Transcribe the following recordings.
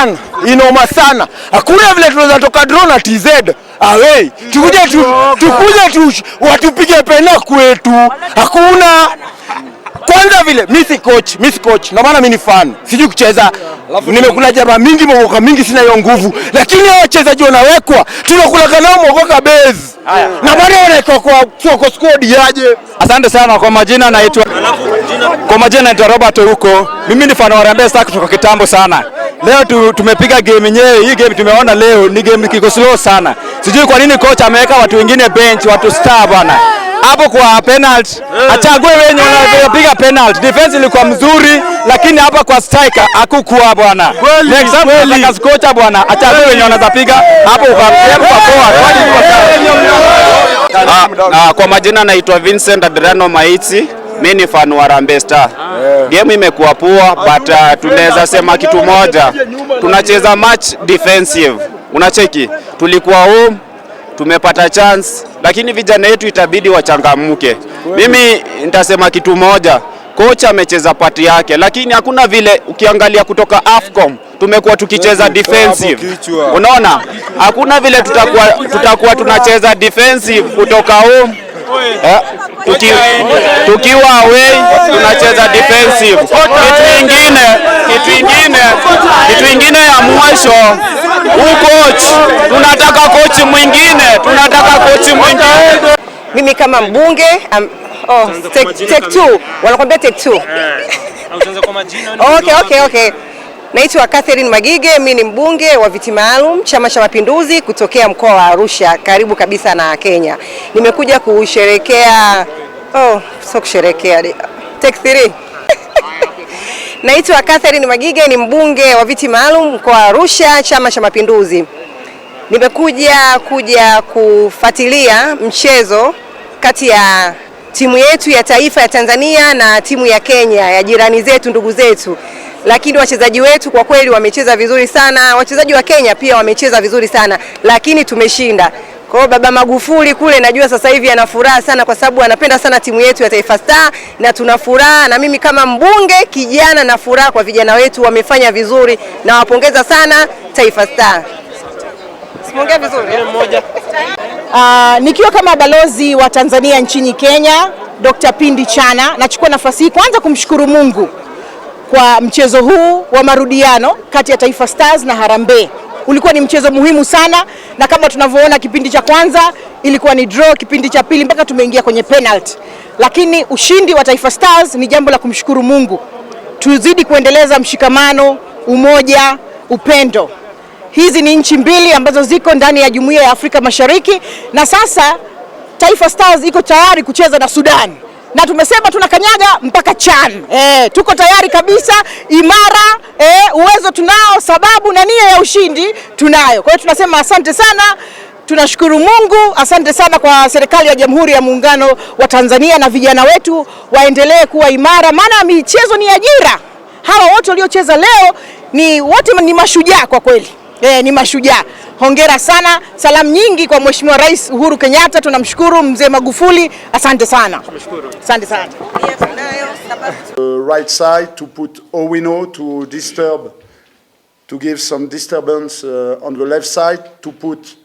sana, inoma sana. Hakuna vile tunaweza toka draw na TZ away. Tukuje watupige pena kwetu. Hakuna. Kwanza vile mimi si coach. Na maana mimi ni fan. Sijui kucheza. Nimekula jaba mingi, mogoka mingi, sina hiyo nguvu. Lakini hao wachezaji wanawekwa, tunakula nao mogoka base. Na bado wanawekwa kwa squad yaje. Asante sana kwa majina naitwa Robert huko. Mimi ni fan wa Harambee Stars kutoka kitambo sana. Leo tumepiga game yenyewe. Hii game tumeona leo ni game kiko slow sana. Sijui kwa nini coach ameweka watu wengine bench, watu star bwana. Hapo kwa penalty, achague wenye wanapiga penalty. Defense ilikuwa mzuri, lakini hapa kwa striker hakukuwa bwana. Next time kwa coach bwana, achague wenye wanapiga hapo kwa kwa majina naitwa Vincent Adriano Maitsi. Mimi ni fan wa Harambee Stars. Game imekuwa poa, but tunaweza sema kitu moja. Tunacheza match defensive. Unacheki? Tulikuwa home, tumepata chance, lakini vijana wetu itabidi wachangamke. Mimi nitasema kitu moja. Coach amecheza pati yake, lakini hakuna vile ukiangalia kutoka AFCON tumekuwa tukicheza defensive. Unaona? Hakuna vile tutakuwa tunacheza defensive kutoka home. Tukiwa away tunacheza defensive. Kitu ingine ya mwisho, coach, tunataka coach mwingine. Mimi kama mbunge take two. Wanakuambia take two. Okay. Naitwa Catherine Magige, mimi ni mbunge wa viti maalum Chama cha Mapinduzi kutokea mkoa wa Arusha, karibu kabisa na Kenya. Nimekuja kusherehekea take three. Naitwa Catherine Magige, ni mbunge wa viti maalum mkoa wa Arusha, Chama cha Mapinduzi. Nimekuja kufuatilia mchezo kati ya timu yetu ya taifa ya Tanzania na timu ya Kenya, ya jirani zetu, ndugu zetu. Lakini wachezaji wetu kwa kweli wamecheza vizuri sana. Wachezaji wa Kenya pia wamecheza vizuri sana, lakini tumeshinda. Kwa hiyo Baba Magufuli kule najua sasa hivi ana furaha sana kwa sababu anapenda sana timu yetu ya Taifa Star na tuna furaha, na mimi kama mbunge kijana na furaha kwa vijana wetu wamefanya vizuri na wapongeza sana Taifa Star. Simuongea vizuri. Nikiwa kama balozi wa Tanzania nchini Kenya, Dr. Pindi Chana, nachukua nafasi hii kwanza kumshukuru Mungu kwa mchezo huu wa marudiano kati ya Taifa Stars na Harambee. Ulikuwa ni mchezo muhimu sana, na kama tunavyoona kipindi cha kwanza ilikuwa ni draw, kipindi cha pili mpaka tumeingia kwenye penalty. Lakini ushindi wa Taifa Stars ni jambo la kumshukuru Mungu. Tuzidi kuendeleza mshikamano, umoja, upendo. Hizi ni nchi mbili ambazo ziko ndani ya Jumuiya ya Afrika Mashariki, na sasa Taifa Stars iko tayari kucheza na Sudan. Na tumesema tunakanyaga mpaka CHAN. Tuko tayari kabisa, imara, uwezo tunao, sababu na nia ya ushindi tunayo. Kwa hiyo tunasema asante sana, tunashukuru Mungu, asante sana kwa serikali ya Jamhuri ya Muungano wa Tanzania, na vijana wetu waendelee kuwa imara, maana michezo ni ajira. Hawa wote waliocheza leo wote ni mashujaa kwa kweli. Ni mashujaa. Hongera sana. Salamu nyingi kwa Mheshimiwa Rais Uhuru Kenyatta, tunamshukuru Mzee Magufuli. Asante sana. Asante sana. Right side to put Owino to give some disturbance on the left side, to put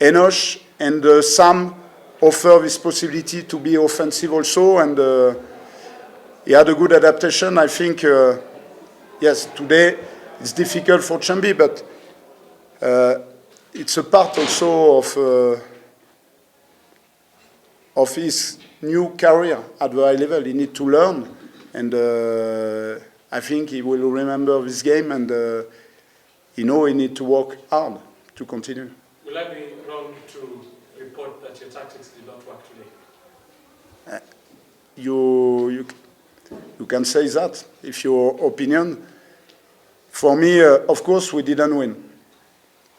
Enosh, and Sam offer this possibility to be offensive also, and he had a good adaptation. I think yes, today it's difficult for Chambi, but it's a part also of his new career at the high level. He needs to learn, and I think he will remember this game, and he needs to work hard to continue. Will I be wrong to report that your tactics did not work today? You can say that, if your opinion. For me, of course, we didn't win.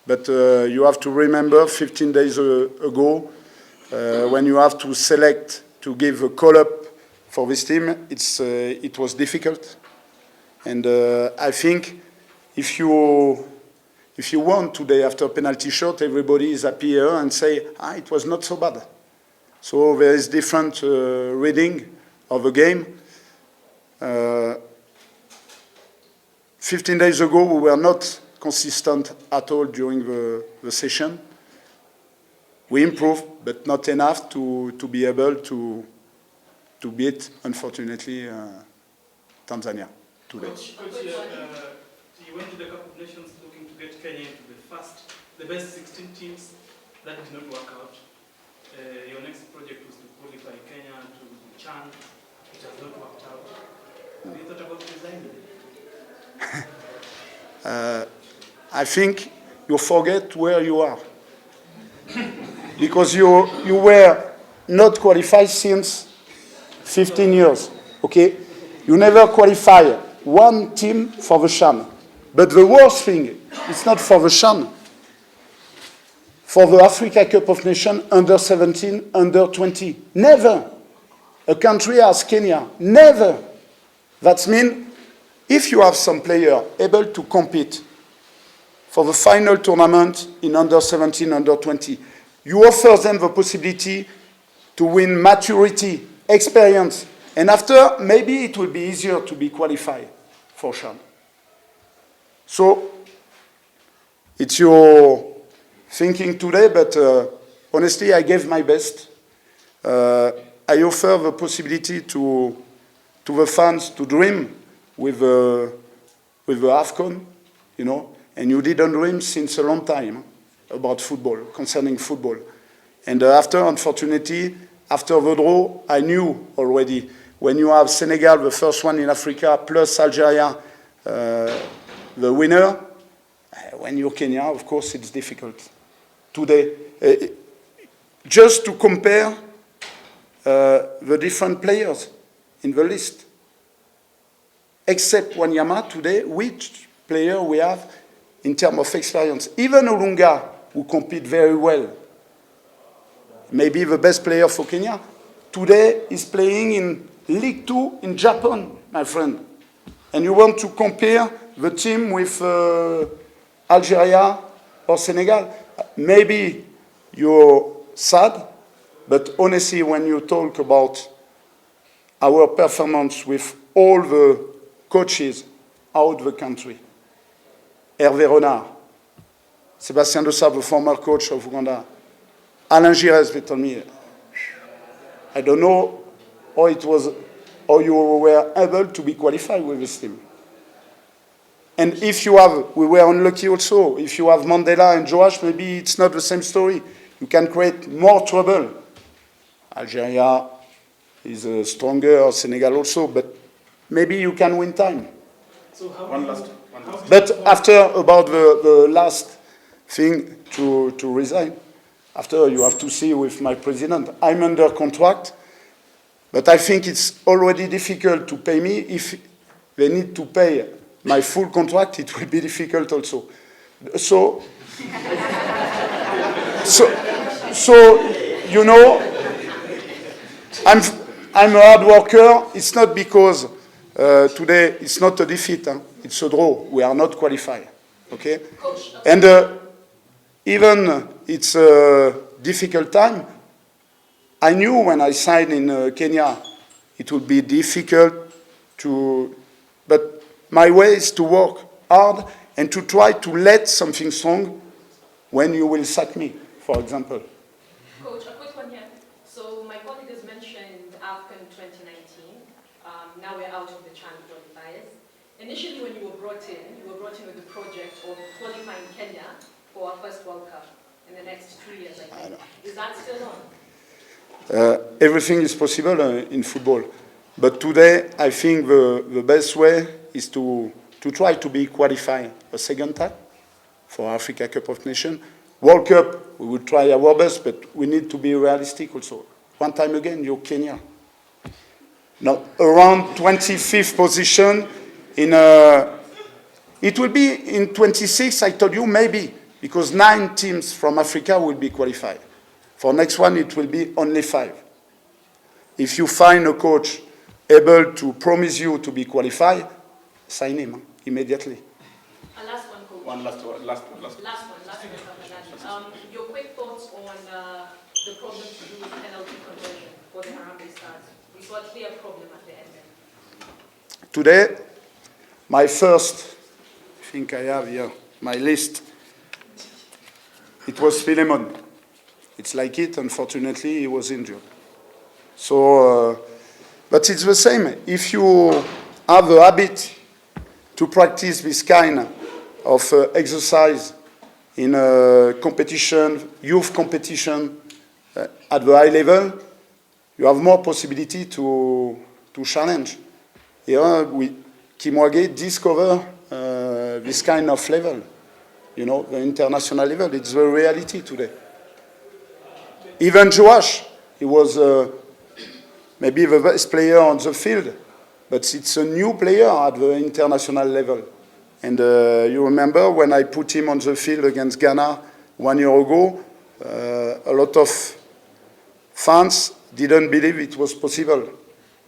But you have to remember 15 days ago, when you have to select to give a call-up for this team, it was difficult. And I think if you won today after penalty shot, everybody is happy here and say, it was not so bad. So there is different reading of the game. 15 days ago, we were not consistent at all during the session. We improved, but not enough to be able to beat, unfortunately, Tanzania today. Coach, you went to the Cup of Nations looking to get Kenya into the best 16 teams. That did not work out. Your next project was to qualify Kenya to Cant. It has not worked out. Have you thought about resigning? I think you forget where you are. Because you were not qualified since 15 years, okay? You never qualify one team for the CHAN. But the worst thing, it's not for the CHAN. For the Africa Cup of Nations, under 17, under 20. Never. A country as Kenya, never. That means if you have some player able to compete for the final tournament in under 17, under 20, you offer them the possibility to win maturity, experience, and after, maybe it will be easier to be qualified for CHAN. So, it's your thinking today, but honestly, I gave my best. I offer the possibility to the fans to dream with the AFCON, you know, and you didn't dream since a long time about football, concerning football. And after, unfortunately, after the draw, I knew already when you have Senegal, the first one in Africa, plus Algeria, the winner, when you're Kenya, of course, it's difficult. Today, just to compare the different players in the list, except Wanyama today, which player we have in terms of experience. Even Olunga, who compete very well, maybe the best player for Kenya, today is playing in League 2 in Japan, my friend. And you want to compare the team with Algeria or Senegal? Maybe you're sad, but honestly, when you talk about our performance with all the coaches out the country, Hervé Renard, Sébastien Dossat, the former coach of Uganda, Alain Giresse, they told me, I don't know how it was, how you were able to be qualified with this team. And if you have, we were unlucky also, if you have Mandela and Joash, maybe it's not the same story. You can create more trouble. Algeria is stronger, Senegal also, but maybe you can win time. So But after, about the last thing to resign, after you have to see with my president, I'm under contract, but I think it's already difficult to pay me. If they need to pay my full contract, it will be difficult also. So you know, I'm a hard worker. It's not because today it's not a defeat. Huh? It's a draw. We are not qualified. Okay? And even it's a difficult time. I knew when I signed in Kenya, it would be difficult to, but my way is to work hard and to try to let something strong when you will sack me, for example. Coach, a quick one here. So my colleague has mentioned AFCON 2019. Now we're out of the CHAN qualifiers. Initially, when you were brought in with the project of qualifying Kenya for our first World Cup in the next 2 years, I think. Is that still on? Everything is possible in football. But today, I think the best way is to try to be qualified a second time for Africa Cup of Nations. World Cup, we will try our best, but we need to be realistic also. One time again, you're Kenya. Now, around 25th position in it will be in 26, I told you, maybe, because 9 teams from Africa will be qualified. For next one, it will be only 5. If you find a coach able to promise you to be qualified, sign him immediately. A last one, coach. Last one. Your quick thoughts on the problem to do with penalty conversion for the Harambee Stars. We saw a clear problem at the end. Today, my first think I have here my list. It was Philemon. It's like it, unfortunately, he was injured. So, but it's the same. If you have a habit to practice this kind of exercise in a competition, youth competition at the high level, you have more possibility to challenge. Here, Kimwage discover this kind of level, you know, the international level. It's the reality today. Even Joash, he was maybe the best player on the field, but it's a new player at the international level. And you remember when I put him on the field against Ghana 1 year ago, a lot of fans didn't believe it was possible.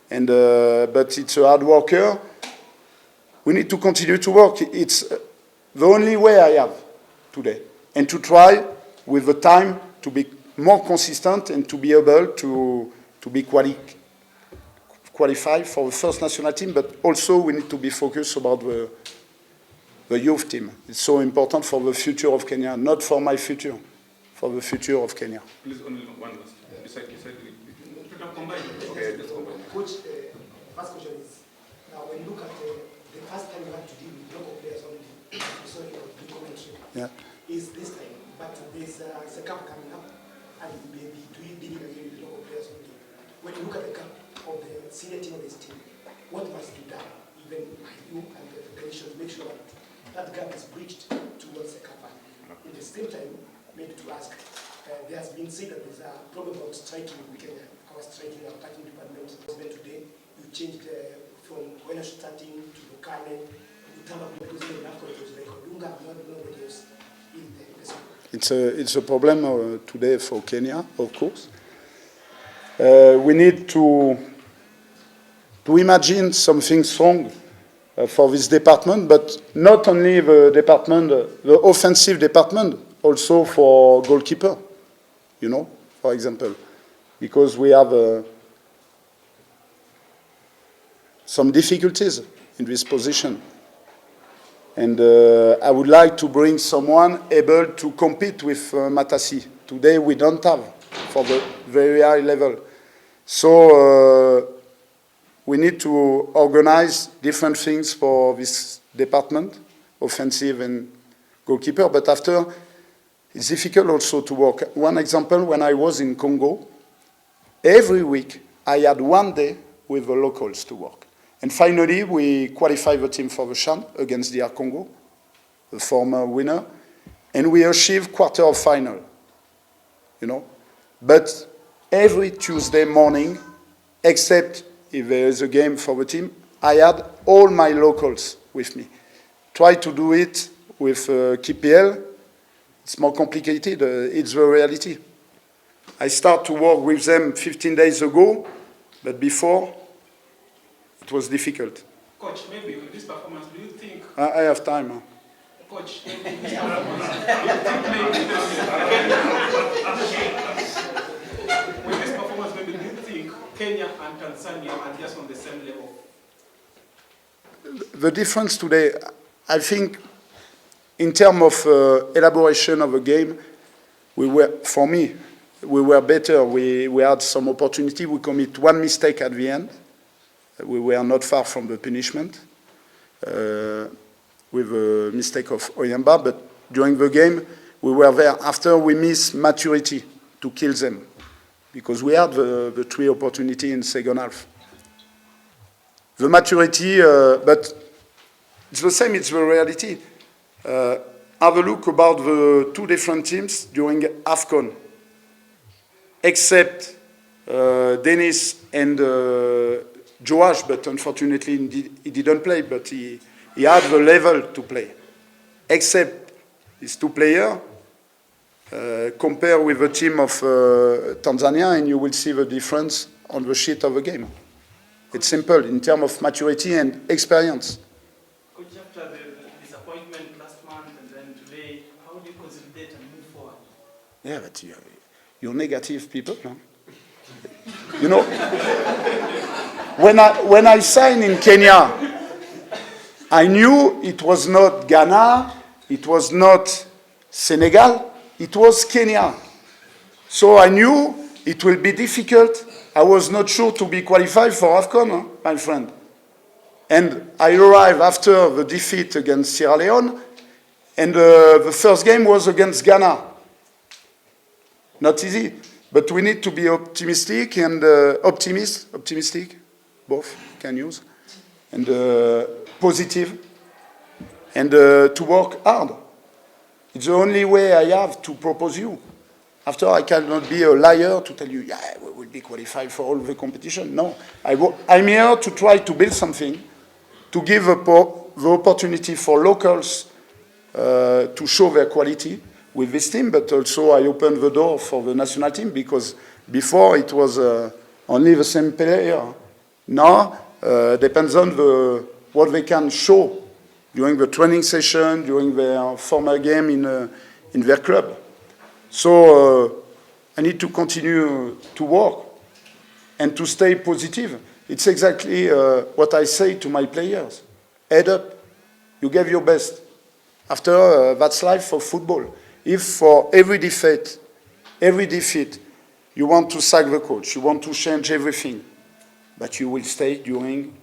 And, but it's a hard worker. We need to continue to work. It's the only way I have today. And to try, with the time, to be more consistent and to be able to be qualified for the first national team, but also we need to be focused about the youth team. It's so important for the future of Kenya, not for my future, for the future of Kenya. Please, only one last. Beside Okay, Coach, first question is, now when you look at the first time you had to deal with local players only, sorry, the commentary, is this time, but there's a cup coming up, and maybe do you deal again with local players only? When you look at the cup of the senior team of this team, what must be done, even by you and the federation, to make sure that that gap is breached towards the cup? In the same time, maybe to ask, there has been said that there's a problem about striking in Kenya. Our striking, our attacking department. Today, you changed from when you're starting to the Kane, you turn up because you have to like Odunga, not nobody else in the It's a problem today for Kenya, of course. We need to imagine something strong for this department, but not only the department, the offensive department, also for goalkeeper, you know, for example, because we have some difficulties in this position. And I would like to bring someone able to compete with Matassi. Today we don't have for the very high level. So we need to organize different things for this department, offensive and goalkeeper, but after it's difficult also to work. One example, when I was in Congo, every week I had 1 day with the locals to work. And finally, we qualified the team for the CHAN against DR Congo, the former winner, and we achieved quarter of final, you know. But every Tuesday morning, except if there is a game for the team, I had all my locals with me. Try to do it with KPL. It's more complicated. It's the reality. I start to work with them 15 days ago, but before, it was difficult. Coach, maybe with this performance, do you think... I have time. Huh? Coach, maybe with this performance, with this performance, maybe do you think Kenya and Tanzania are just on the same level? The difference today, I think, in terms of elaboration of a game, for me, we were better. We had some opportunity. We commit one mistake at the end. We were not far from the punishment with a mistake of Oyamba, but during the game, we were there. After we missed maturity to kill them, because we had the 3 opportunity in second half. The maturity, but it's the same, it's the reality. Have a look about the 2 different teams during AFCON. Except Dennis and Joash, but unfortunately he didn't play, but he had the level to play. Except these 2 players, compare with the team of Tanzania, and you will see the difference on the sheet of the game. It's simple in terms of maturity and experience. Coach, after the disappointment last month and then today, how do you consolidate and move forward? Yeah, but you're negative people, no? You know, when I signed in Kenya, I knew it was not Ghana, it was not Senegal, it was Kenya. So I knew it will be difficult. I was not sure to be qualified for AFCON, my friend. And I arrived after the defeat against Sierra Leone, and the first game was against Ghana. Not easy, but we need to be optimistic and optimistic, both can use, and positive, and to work hard. It's the only way I have to propose you. After, I cannot be a liar to tell you, yeah, we will be qualified for all the competition. No, I'm here to try to build something, to give the opportunity for locals to show their quality with this team, but also I opened the door for the national team, because before it was only the same player. Now, depends on what they can show during the training session, during their formal game in their club. So I need to continue to work and to stay positive. It's exactly what I say to my players. Head up, you gave your best. After, that's life for football. If for every defeat, you want to sack the coach, you want to change everything, but you will stay during,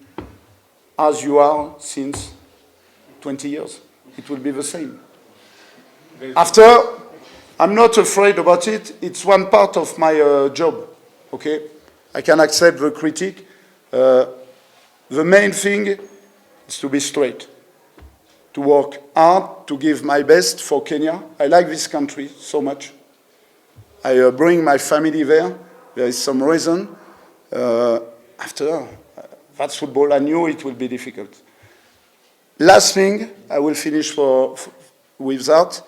as you are since 20 years. It will be the same. After, I'm not afraid about it. It's one part of my job, okay? I can accept the critique. The main thing is to be straight, to work hard, to give my best for Kenya. I like this country so much. I bring my family there. There is some reason. After, that's football. I knew it will be difficult. Last thing, I will finish with that.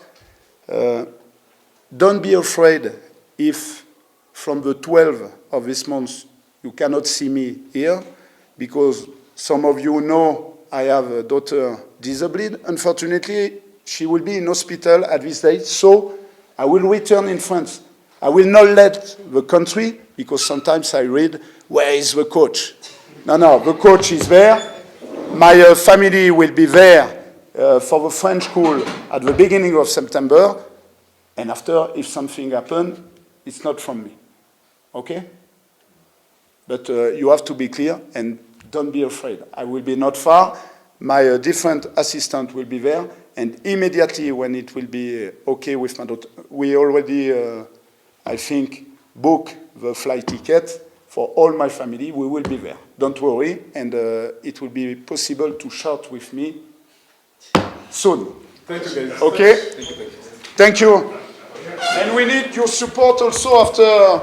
Don't be afraid if from the 12th of this month you cannot see me here, because some of you know I have a daughter disabled. Unfortunately, she will be in hospital at this date, so I will return in France. I will not let the country, because sometimes I read, where is the coach? No, the coach is there. My family will be there for the French school at the beginning of September. And after, if something happens, it's not from me. Okay? But you have to be clear and don't be afraid. I will be not far. My different assistant will be there. And immediately when it will be okay with my daughter, we already, I think, book the flight ticket for all my family. We will be there. Don't worry. And it will be possible to shout with me soon. Thank you, guys. Okay? Thank you. Thank you. And we need your support also after